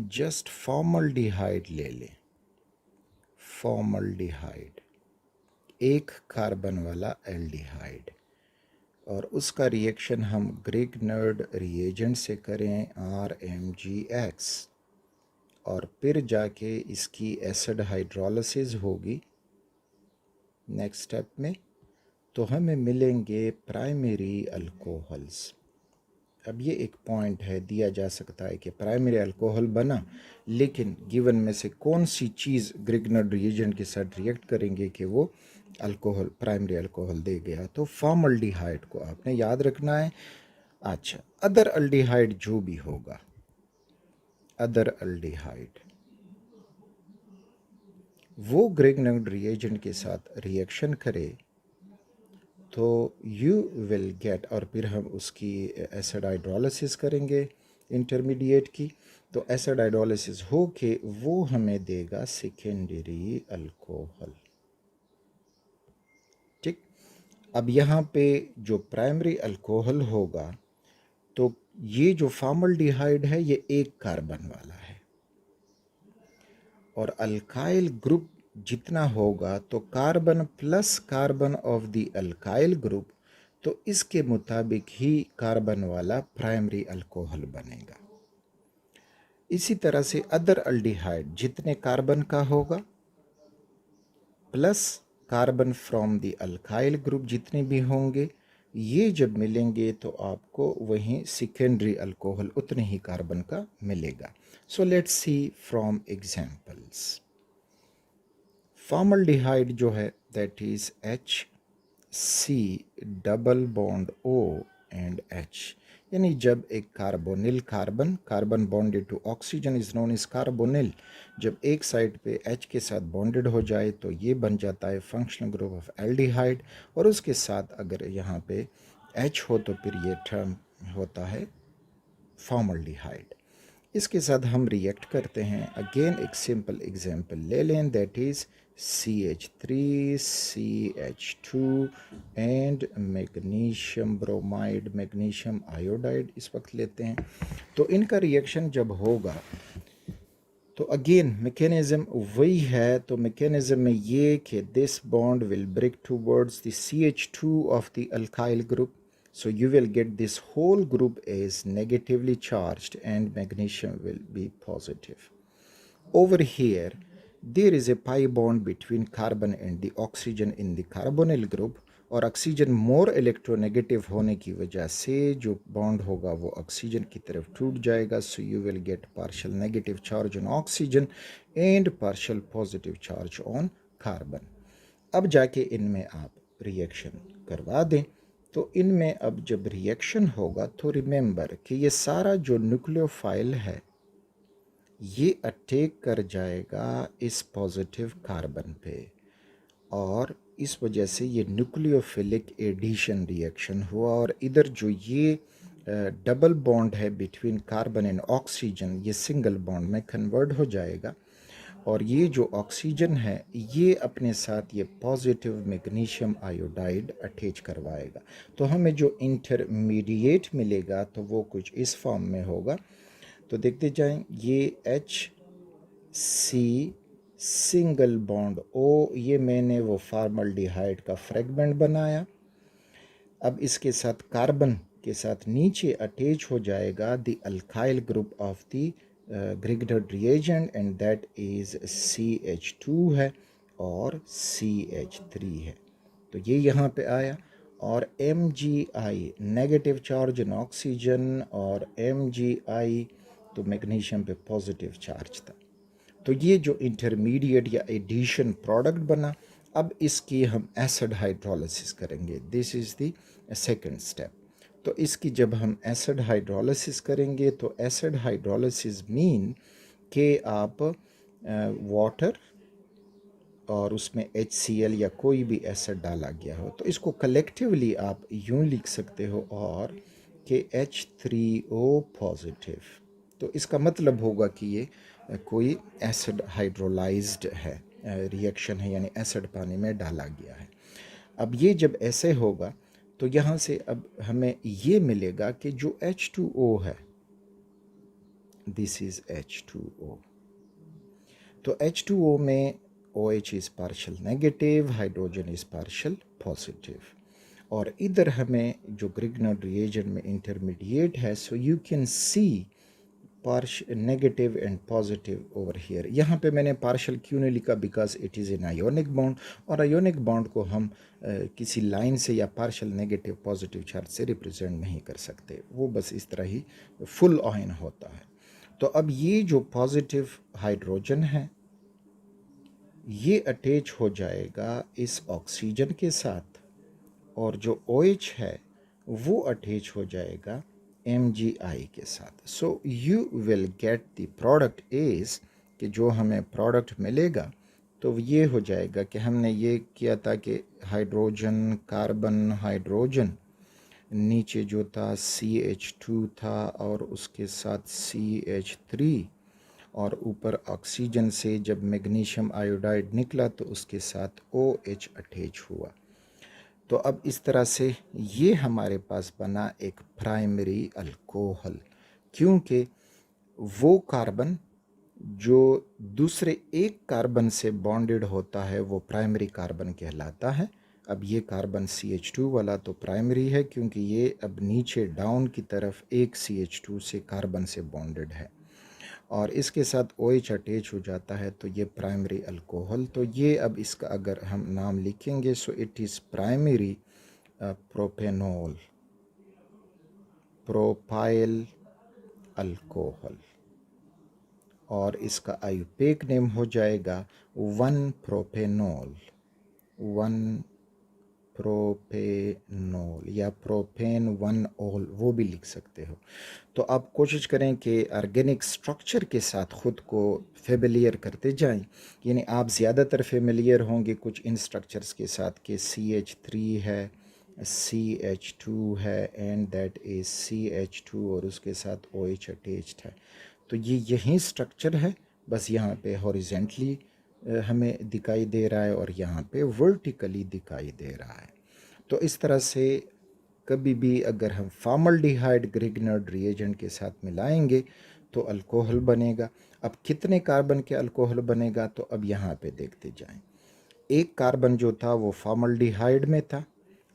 Just formaldehyde ले लें, formaldehyde, एक कार्बन वाला एल्डिहाइड, और उसका रिएक्शन हम ग्रिग्नर्ड रिएजेंट से करें RMgX, और फिर जाके इसकी एसिड हाइड्रोलिसिस होगी नेक्स्ट स्टेप में, तो हमें मिलेंगे प्राइमरी अल्कोहल्स। अब ये एक पॉइंट है, दिया जा सकता है कि प्राइमरी अल्कोहल बना, लेकिन गिवन में से कौन सी चीज़ ग्रिग्नर्ड रिएजेंट के साथ रिएक्ट करेंगे कि वो अल्कोहल, प्राइमरी अल्कोहल दे गया। तो फॉर्मल्डिहाइड को आपने याद रखना है। अच्छा, अदर अल्डिहाइड जो भी होगा, अदर अल्डिहाइड, वो ग्रिग्नर्ड रिएजेंट के साथ रिएक्शन करे तो यू विल गेट, और फिर हम उसकी एसिड हाइड्रोलिसिस करेंगे इंटरमीडिएट की, तो एसिड हाइड्रोलिसिस हो के वो हमें देगा सेकेंडरी अल्कोहल। ठीक, अब यहाँ पे जो प्राइमरी अल्कोहल होगा, तो ये जो फॉर्मल्डिहाइड है ये एक कार्बन वाला है, और अल्काइल ग्रुप जितना होगा तो carbon plus carbon of the alkyl group, तो इसके मुताबिक ही कार्बन वाला प्राइमरी अल्कोहल बनेगा। इसी तरह से अदर अल्डिहाइड जितने कार्बन का होगा plus carbon from the alkyl group जितने भी होंगे, ये जब मिलेंगे तो आपको वहीं सेकेंडरी अल्कोहल उतने ही कार्बन का मिलेगा। So let's see from examples. Formaldehyde जो है that is HC double bond O and H, यानी जब एक carbonyl carbon, carbon bonded to oxygen is known as carbonyl, जब एक साइड पे H के साथ बॉन्डेड हो जाए तो ये बन जाता है फंक्शनल ग्रुप ऑफ एल्डिहाइड, और उसके साथ अगर यहाँ पे H हो तो फिर ये टर्म होता है फॉर्मल्डिहाइड। इसके साथ हम रिएक्ट करते हैं। अगेन एक सिंपल एग्जांपल ले लें, that is CH3 CH2 and magnesium bromide, magnesium iodide इस वक्त लेते हैं। तो इनका रिएक्शन जब होगा तो अगेन मैकेनिज्म वही है। तो मैकेनिज्म में ये कि this bond will break towards the CH2 of the alkyl group, so you will get this whole group is negatively charged and magnesium will be positive. Over here, there is a pi bond between carbon and the oxygen in the carbonyl group, और oxygen more electronegative होने की वजह से जो bond होगा वो oxygen की तरफ टूट जाएगा। So you will get partial negative charge on oxygen and partial positive charge on carbon. अब जाके इनमें आप रिएक्शन करवा दें। तो इनमें अब जब रिएक्शन होगा तो रिमेंबर कि ये सारा जो न्यूक्लियोफाइल है ये अटैक कर जाएगा इस पॉजिटिव कार्बन पे, और इस वजह से ये न्यूक्लियोफिलिक एडिशन रिएक्शन हुआ, और इधर जो ये डबल बॉन्ड है बिटवीन कार्बन एंड ऑक्सीजन ये सिंगल बॉन्ड में कन्वर्ट हो जाएगा, और ये जो ऑक्सीजन है ये अपने साथ ये पॉजिटिव मैग्नीशियम आयोडाइड अटैच करवाएगा। तो हमें जो इंटरमीडिएट मिलेगा तो वो कुछ इस फॉर्म में होगा। तो देखते जाएं, ये HC सिंगल बॉन्ड O, ये मैंने वो फॉर्मल्डिहाइड का फ्रेगमेंट बनाया। अब इसके साथ कार्बन के साथ नीचे अटैच हो जाएगा the alkyl group of the Grignard reagent and that is CH2 है और CH3 है। तो ये यहाँ पे आया, और MgI negative charge in oxygen, और MgI तो मैग्नीशियम पे पॉजिटिव चार्ज था। तो ये जो इंटरमीडिएट या एडिशन प्रोडक्ट बना, अब इसकी हम एसिड हाइड्रोलिसिस करेंगे। This is the second step. तो इसकी जब हम एसिड हाइड्रोलिसिस करेंगे तो एसिड हाइड्रोलिसिस मीन कि आप वाटर और उसमें HCl या कोई भी एसिड डाला गया हो, तो इसको कलेक्टिवली आप यूं लिख सकते हो और कि H3O पॉजिटिव। तो इसका मतलब होगा कि ये कोई एसिड हाइड्रोलाइज्ड है, रिएक्शन है, यानी एसिड पानी में डाला गया है। अब ये जब ऐसे होगा तो यहाँ से अब हमें ये मिलेगा कि जो H2O है दिस इज H2O। तो H2O में OH is partial negative, hydrogen is partial positive. और इधर हमें जो ग्रिग्नर्ड रिएजेंट में इंटरमीडिएट है, so you can see partial negative and positive over here. यहाँ पे मैंने पार्शियल क्यों नहीं लिखा, because it is an ionic bond, और आयोनिक बॉन्ड को हम किसी लाइन से या पार्शियल नेगेटिव पॉजिटिव चार्ज से रिप्रेजेंट नहीं कर सकते, वो बस इस तरह ही फुल आयन होता है। तो अब ये जो पॉजिटिव हाइड्रोजन है ये अटैच हो जाएगा इस ऑक्सीजन के साथ, और जो OH है वो अटैच हो जाएगा MgI के साथ। So you will get the product is कि जो हमें प्रोडक्ट मिलेगा तो ये हो जाएगा कि हमने ये किया था कि हाइड्रोजन कार्बन हाइड्रोजन, नीचे जो था CH2 था और उसके साथ CH3, और ऊपर ऑक्सीजन से जब मैग्नीशियम आयोडाइड निकला तो उसके साथ OH अटैच हुआ। तो अब इस तरह से ये हमारे पास बना एक प्राइमरी अल्कोहल, क्योंकि वो कार्बन जो दूसरे एक कार्बन से बॉन्डेड होता है वो प्राइमरी कार्बन कहलाता है। अब ये कार्बन CH2 वाला तो प्राइमरी है, क्योंकि ये अब नीचे डाउन की तरफ एक CH2 से कार्बन से बॉन्डेड है, और इसके साथ OH अटैच हो जाता है तो ये प्राइमरी अल्कोहल। तो ये अब इसका अगर हम नाम लिखेंगे, so it is primary propanol, propyl alcohol, और इसका आयुपेक नेम हो जाएगा 1 प्रोपेनॉल, 1 प्रोपेनॉल या प्रोपेन 1 ऑल, वो भी लिख सकते हो। तो आप कोशिश करें कि ऑर्गेनिक स्ट्रक्चर के साथ ख़ुद को फेमिलियर करते जाएं, यानी आप ज़्यादातर फेमिलियर होंगे कुछ इन स्ट्रक्चर्स के साथ कि CH3 है, CH2 है, एंड दैट इज़ CH2 और उसके साथ OH अटैच्ड है। तो ये यही स्ट्रक्चर है, बस यहाँ पे हॉरिजेंटली हमें दिखाई दे रहा है और यहाँ पे वर्टिकली दिखाई दे रहा है। तो इस तरह से कभी भी अगर हम फॉर्मल्डिहाइड ग्रिग्नर्ड रिएजेंट के साथ मिलाएंगे तो अल्कोहल बनेगा। अब कितने कार्बन के अल्कोहल बनेगा, तो अब यहाँ पे देखते जाएं। एक कार्बन जो था वो फॉर्मल्डिहाइड में था,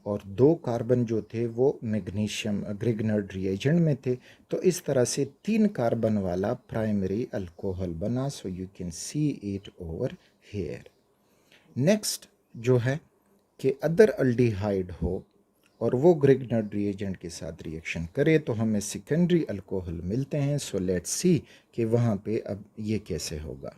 और 2 कार्बन जो थे वो मैग्नीशियम ग्रिग्नर्ड रिएजेंट में थे। तो इस तरह से 3 कार्बन वाला प्राइमरी अल्कोहल बना। So you can see it over here. Next जो है कि अदर अल्डिहाइड हो और वो ग्रिग्नर्ड रिएजेंट के साथ रिएक्शन करे तो हमें सेकेंडरी अल्कोहल मिलते हैं। सो लेट्स सी कि वहाँ पे अब ये कैसे होगा।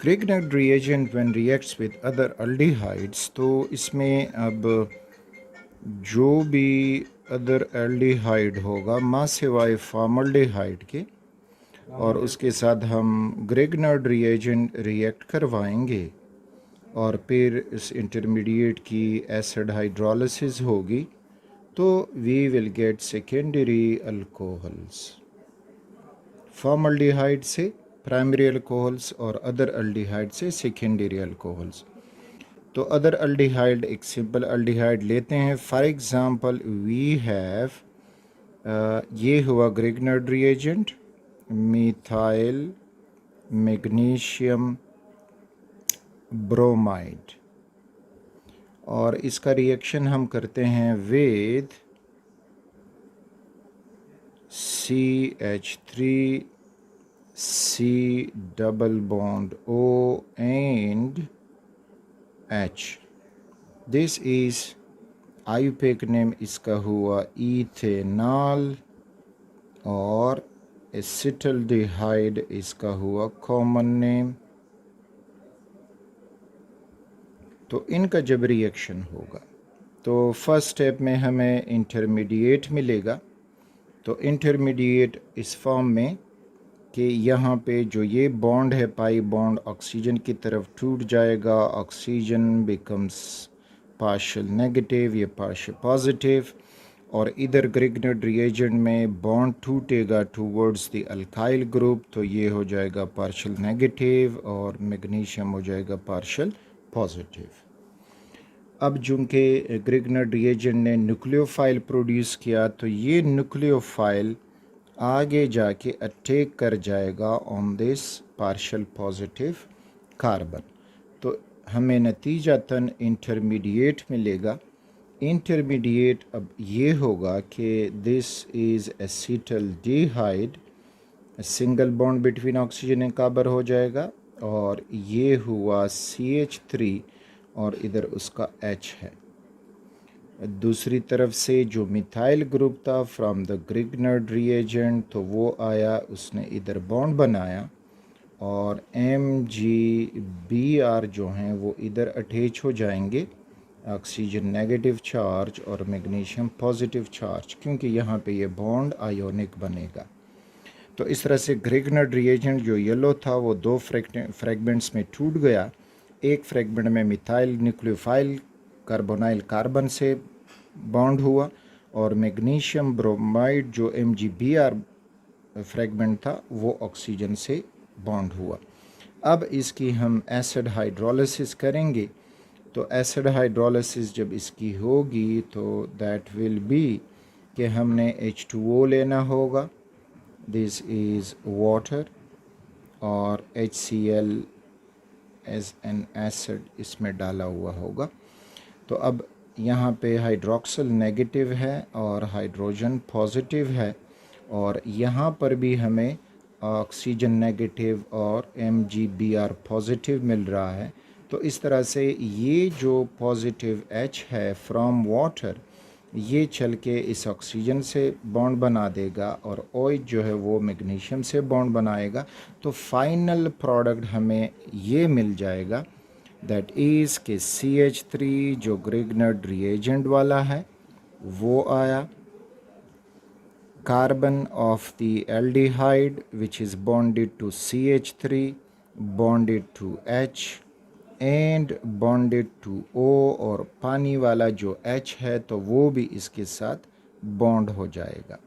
Grignard reagent when reacts with other aldehydes, तो इसमें अब जो भी अदर एल्डिहाइड होगा मां सिवाय फॉर्मल्डिहाइड के, और उसके साथ हम ग्रिग्नर्ड रिएजेंट रिएक्ट करवाएंगे और फिर इस इंटरमीडिएट की एसिड हाइड्रोलिसिस होगी, तो we will get secondary alcohols. Formaldehyde से प्राइमरी अल्कोहल्स और अदर अल्डिहाइड से सेकेंडरी अल्कोहल्स। तो अदर अल्डिहाइड एक सिंपल अल्डिहाइड लेते हैं। फॉर एग्जांपल वी हैव, ये हुआ Grignard reagent methyl magnesium bromide, और इसका रिएक्शन हम करते हैं with CH3 C double bond O and H. This is IUPAC name इसका हुआ इथेनॉल, और एसिटल्डिहाइड इसका हुआ कॉमन नेम। तो इनका जब रिएक्शन होगा तो फर्स्ट स्टेप में हमें इंटरमीडिएट मिलेगा। तो इंटरमीडिएट इस फॉर्म में कि यहाँ पे जो ये बॉन्ड है पाई बॉन्ड ऑक्सीजन की तरफ टूट जाएगा, ऑक्सीजन बिकम्स पार्शियल नेगेटिव, ये पार्शियल पॉजिटिव, और इधर ग्रिग्नर्ड रिएजेंट में बॉन्ड टूटेगा टूवर्ड्स द अल्काइल ग्रुप, तो ये हो जाएगा पार्शियल नेगेटिव और मैग्नीशियम हो जाएगा पार्शियल पॉजिटिव। अब चूँकि ग्रिग्नर्ड रिएजेंट ने न्यूक्लियोफाइल प्रोड्यूस किया, तो ये न्यूक्लियोफाइल आगे जाके अटैक कर जाएगा on this partial positive carbon. तो हमें नतीजतन इंटरमीडिएट मिलेगा। इंटरमीडिएट अब ये होगा कि this is acetaldehyde, single bond between oxygen and carbon हो जाएगा, और ये हुआ CH3 और इधर उसका H है। दूसरी तरफ से जो मिथाइल ग्रुप था फ्रॉम द ग्रिग्नर्ड रिएजेंट, तो वो आया, उसने इधर बॉन्ड बनाया, और MgBr जो हैं वो इधर अटैच हो जाएंगे, ऑक्सीजन नेगेटिव चार्ज और मैग्नीशियम पॉजिटिव चार्ज, क्योंकि यहाँ पे ये बॉन्ड आयोनिक बनेगा। तो इस तरह से ग्रिग्नर्ड रिएजेंट जो येलो था वो दो फ्रेगमेंट्स में टूट गया। एक फ्रेगमेंट में मिथाइल न्यूक्लियोफाइल कार्बोनाइल कार्बन से बॉन्ड हुआ, और मैग्नीशियम ब्रोमाइड जो MgBr फ्रेगमेंट था वो ऑक्सीजन से बॉन्ड हुआ। अब इसकी हम एसिड हाइड्रोलिसिस करेंगे। तो एसिड हाइड्रोलिसिस जब इसकी होगी तो दैट विल बी कि हमने H2O लेना होगा, दिस इज़ वाटर, और HCl एज एन एसिड इसमें डाला हुआ होगा। तो अब यहाँ पे हाइड्रोक्सिल नेगेटिव है और हाइड्रोजन पॉजिटिव है, और यहाँ पर भी हमें ऑक्सीजन नेगेटिव और MgBr पॉजिटिव मिल रहा है। तो इस तरह से ये जो पॉजिटिव H है फ्रॉम वाटर, ये चल के इस ऑक्सीजन से बॉन्ड बना देगा, और OH जो है वो मैग्नीशियम से बॉन्ड बनाएगा। तो फाइनल प्रोडक्ट हमें ये मिल जाएगा, दैट इज़ के CH3 जो ग्रिग्नर्ड रिएजेंट वाला है वो आया, carbon of the aldehyde which is bonded to CH3 bonded to H and bonded to O, और पानी वाला जो H है तो वो भी इसके साथ बॉन्ड हो जाएगा,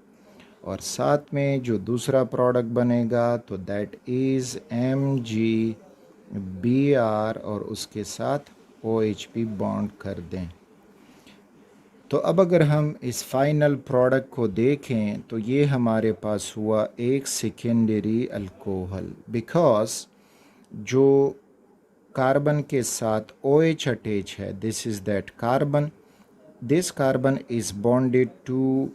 और साथ में जो दूसरा प्रोडक्ट बनेगा तो दैट इज़ MgBr, और उसके साथ OH भी बॉन्ड कर दें। तो अब अगर हम इस फाइनल प्रोडक्ट को देखें तो ये हमारे पास हुआ एक सेकेंडरी अल्कोहल, बिकॉज जो कार्बन के साथ OH अटैच है, this is that carbon, this carbon is bonded to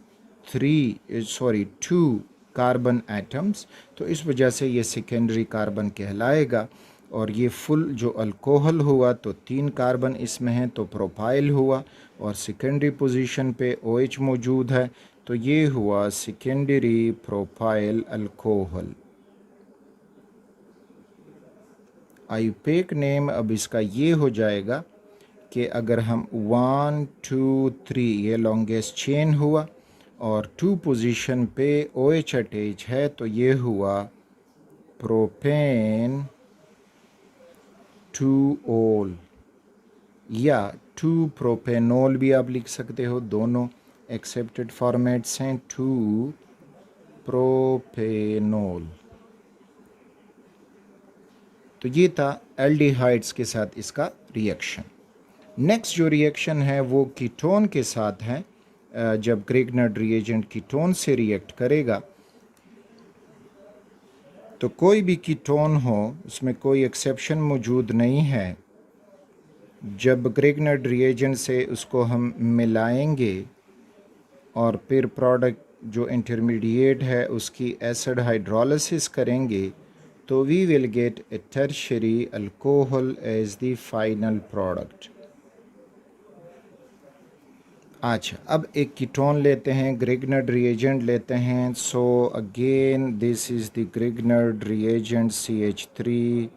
two carbon atoms, तो इस वजह से ये सेकेंडरी कार्बन कहलाएगा। और ये फुल जो अल्कोहल हुआ तो 3 कार्बन इसमें हैं, तो प्रोपाइल हुआ, और सेकेंडरी पोजीशन पे OH मौजूद है, तो ये हुआ secondary propyl alcohol. IUPAC name अब इसका ये हो जाएगा कि अगर हम 1 2 3 ये लॉन्गेस्ट चेन हुआ और 2 पोजीशन पे OH अटैच है तो ये हुआ प्रोपेन 2-ol या 2 प्रोपेनॉल भी आप लिख सकते हो, दोनों एक्सेप्टेड फॉर्मेट्स हैं 2 प्रोपेनॉल। तो ये था एल्डिहाइड्स के साथ इसका रिएक्शन। नेक्स्ट जो रिएक्शन है वो कीटोन के साथ है। जब ग्रिग्नर्ड रिएजेंट कीटोन से रिएक्ट करेगा तो कोई भी कीटोन हो उसमें कोई एक्सेप्शन मौजूद नहीं है। जब ग्रिग्नर्ड रिएजेंट से उसको हम मिलाएंगे और फिर प्रोडक्ट जो इंटरमीडिएट है उसकी एसिड हाइड्रोलिसिस करेंगे तो we will get a tertiary alcohol as the final product. अच्छा, अब एक कीटोन लेते हैं, ग्रिग्नर्ड रिएजेंट लेते हैं। So again this is the Grignard reagent CH3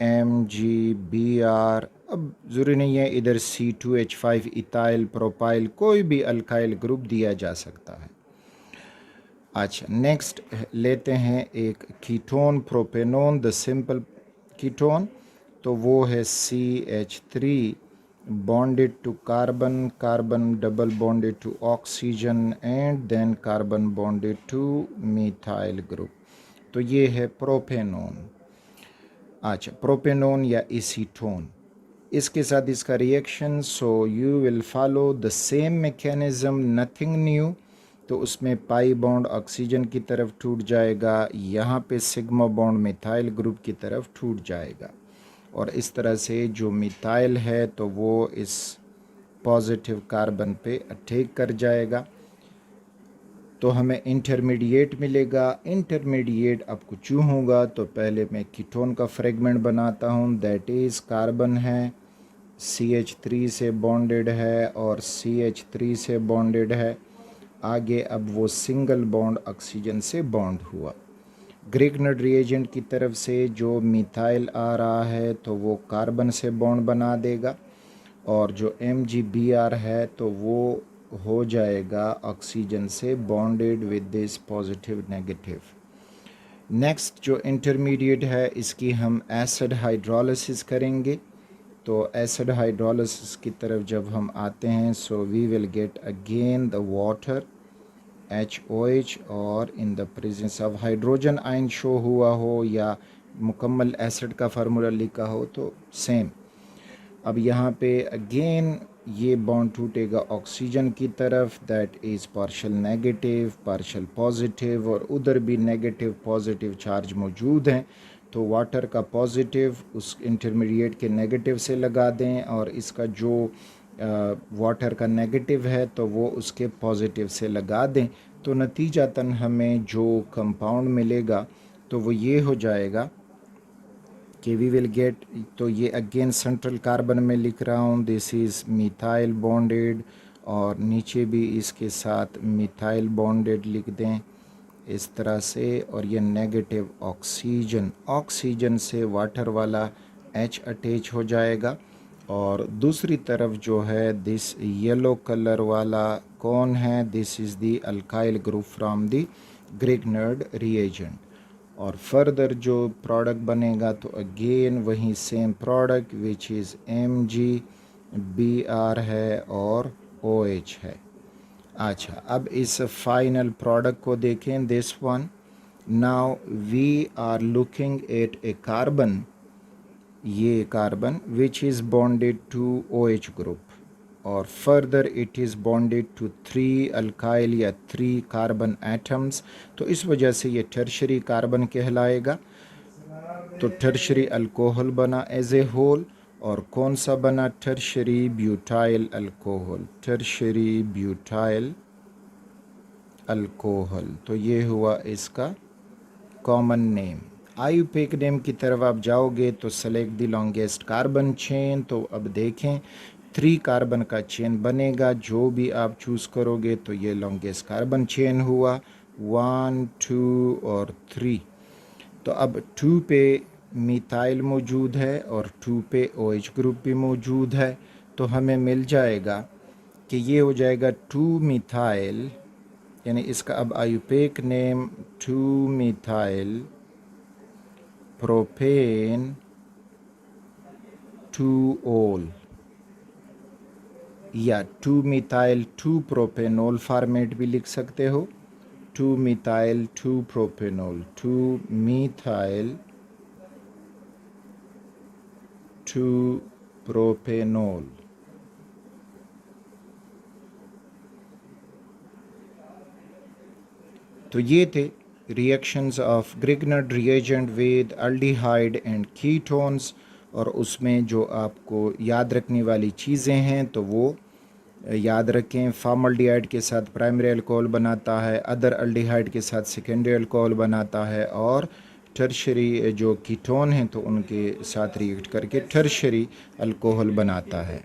MgBr। अब ज़रूरी नहीं है इधर C2H5 इथाइल प्रोपाइल कोई भी अल्काइल ग्रुप दिया जा सकता है। अच्छा, नेक्स्ट लेते हैं एक ketone propanone, the simple ketone. तो वो है CH3 bonded to carbon, carbon double bonded to oxygen and then carbon bonded to methyl group। तो ये है प्रोपेनोन। अच्छा, प्रोपेनोन या एसीटोन, इसके साथ इसका reaction. So you will follow the same mechanism, nothing new. तो उसमें पाई बॉन्ड ऑक्सीजन की तरफ टूट जाएगा, यहाँ पे सिग्मा बॉन्ड मिथाइल ग्रुप की तरफ टूट जाएगा और इस तरह से जो मिथाइल है तो वो इस पॉजिटिव कार्बन पे अटैक कर जाएगा तो हमें इंटरमीडिएट मिलेगा। इंटरमीडिएट अब कुछ यूँ होगा, तो पहले मैं कीटोन का फ्रेगमेंट बनाता हूँ, दैट इज़ कार्बन है, CH3 से बॉन्डेड है और CH3 से बॉन्डेड है। आगे अब वो सिंगल बॉन्ड ऑक्सीजन से बॉन्ड हुआ। ग्रिग्नर्ड रिएजेंट की तरफ से जो मिथाइल आ रहा है तो वो कार्बन से बॉन्ड बना देगा और जो MgBr है तो वो हो जाएगा ऑक्सीजन से bonded with this positive negative. Next जो इंटरमीडिएट है इसकी हम एसिड हाइड्रोलिसिस करेंगे। तो एसिड हाइड्रोलिसिस की तरफ जब हम आते हैं so we will get again the water HOH और in the presence of hydrogen ion show हुआ हो या मुकम्मल एसिड का फार्मूला लिखा हो तो सेम। अब यहाँ पे अगेन ये बॉन्ड टूटेगा ऑक्सीजन की तरफ, that is partial negative partial positive और उधर भी नेगेटिव पॉजिटिव चार्ज मौजूद हैं। तो वाटर का पॉजिटिव उस इंटरमीडिएट के नेगेटिव से लगा दें और इसका जो वाटर का नेगेटिव है तो वो उसके पॉजिटिव से लगा दें। तो नतीजतन हमें जो कंपाउंड मिलेगा तो वो ये हो जाएगा कि वी विल गेट, तो ये अगेन सेंट्रल कार्बन में लिख रहा हूँ, दिस इज़ मिथाइल बॉन्डेड और नीचे भी इसके साथ मिथाइल बॉन्डेड लिख दें इस तरह से। और ये नेगेटिव ऑक्सीजन, ऑक्सीजन से वाटर वाला H अटैच हो जाएगा और दूसरी तरफ जो है दिस येलो कलर वाला कौन है, this is the alkyl group from the Grignard reagent. और फर्दर जो प्रोडक्ट बनेगा तो अगेन वही same product which is MgBr है और OH है। अच्छा, अब इस फाइनल प्रोडक्ट को देखें, this one. Now we are looking at a carbon, ये carbon which is bonded to OH group और further it is bonded to 3 alkyl या 3 कार्बन एटम्स। तो इस वजह से ये टर्शरी कार्बन कहलाएगा। तो टर्शरी अल्कोहल बना एज ए होल और कौन सा बना, tertiary butyl alcohol, tertiary butyl alcohol. तो ये हुआ इसका कॉमन नेम। आयुपेक नेम की तरफ आप जाओगे तो select the longest carbon chain. तो अब देखें 3 कार्बन का चेन बनेगा, जो भी आप चूज़ करोगे तो ये लॉन्गेस्ट कार्बन चेन हुआ 1 2 और 3। तो अब 2 पे मिथाइल मौजूद है और 2 पे OH ग्रुप भी मौजूद है, तो हमें मिल जाएगा कि ये हो जाएगा 2 मिथाइल, यानी इसका अब आयुपेक नेम 2 मिथाइल प्रोपेन 2-ओल या 2 मिथाइल 2 प्रोपेनॉल फॉर्मेट भी लिख सकते हो। 2 मिथाइल 2 प्रोपेनॉल, 2 मिथाइल 2 प्रोपेनॉल। तो ये थे reactions of Grignard reagent with aldehyde and ketones, और उसमें जो आपको याद रखने वाली चीज़ें हैं तो वो याद रखें, फॉर्मल्डिहाइड के साथ प्राइमरी अल्कोहल बनाता है, अदर अल्डिहाइड के साथ सेकेंडरी अल्कोहल बनाता है, और टर्शरी जो कीटोन हैं तो उनके साथ रिएक्ट करके टर्शरी अल्कोहल बनाता है।